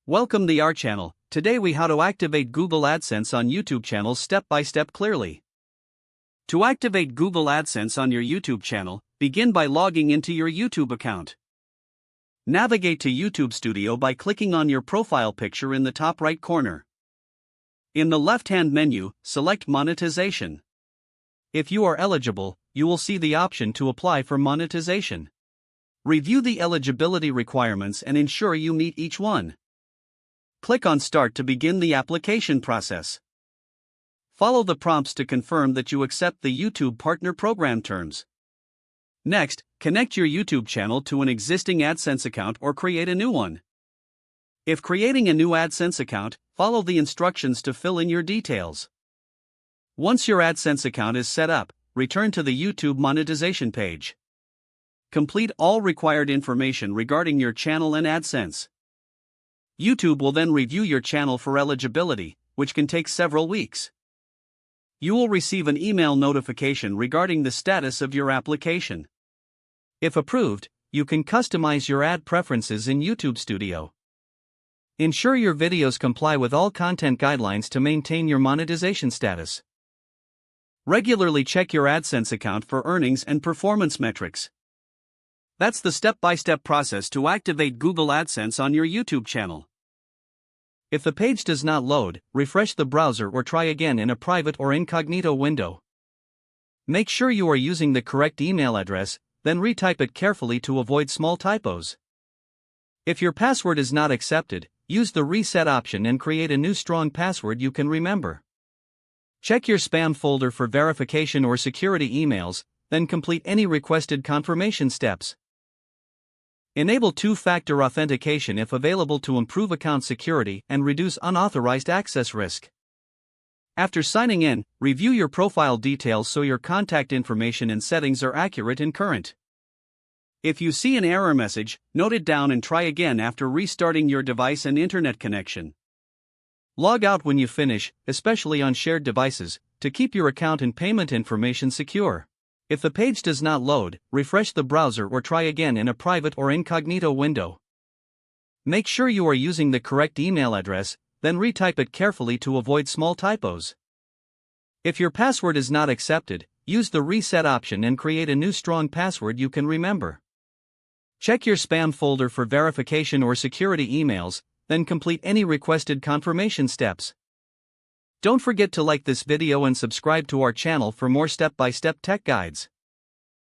Welcome to our channel. Today we how to activate Google AdSense on YouTube channel step by step clearly. To activate Google AdSense on your YouTube channel, begin by logging into your YouTube account. Navigate to YouTube Studio by clicking on your profile picture in the top right corner. In the left-hand menu, select Monetization. If you are eligible, you will see the option to apply for monetization. Review the eligibility requirements and ensure you meet each one. Click on Start to begin the application process. Follow the prompts to confirm that you accept the YouTube Partner Program terms. Next, connect your YouTube channel to an existing AdSense account or create a new one. If creating a new AdSense account, follow the instructions to fill in your details. Once your AdSense account is set up, return to the YouTube monetization page. Complete all required information regarding your channel and AdSense. YouTube will then review your channel for eligibility, which can take several weeks. You will receive an email notification regarding the status of your application. If approved, you can customize your ad preferences in YouTube Studio. Ensure your videos comply with all content guidelines to maintain your monetization status. Regularly check your AdSense account for earnings and performance metrics. That's the step-by-step process to activate Google AdSense on your YouTube channel. If the page does not load, refresh the browser or try again in a private or incognito window. Make sure you are using the correct email address, then retype it carefully to avoid small typos. If your password is not accepted, use the reset option and create a new strong password you can remember. Check your spam folder for verification or security emails, then complete any requested confirmation steps. Enable two-factor authentication if available to improve account security and reduce unauthorized access risk. After signing in, review your profile details so your contact information and settings are accurate and current. If you see an error message, note it down and try again after restarting your device and internet connection. Log out when you finish, especially on shared devices, to keep your account and payment information secure. If the page does not load, refresh the browser or try again in a private or incognito window. Make sure you are using the correct email address, then retype it carefully to avoid small typos. If your password is not accepted, use the reset option and create a new strong password you can remember. Check your spam folder for verification or security emails, then complete any requested confirmation steps. Don't forget to like this video and subscribe to our channel for more step-by-step tech guides.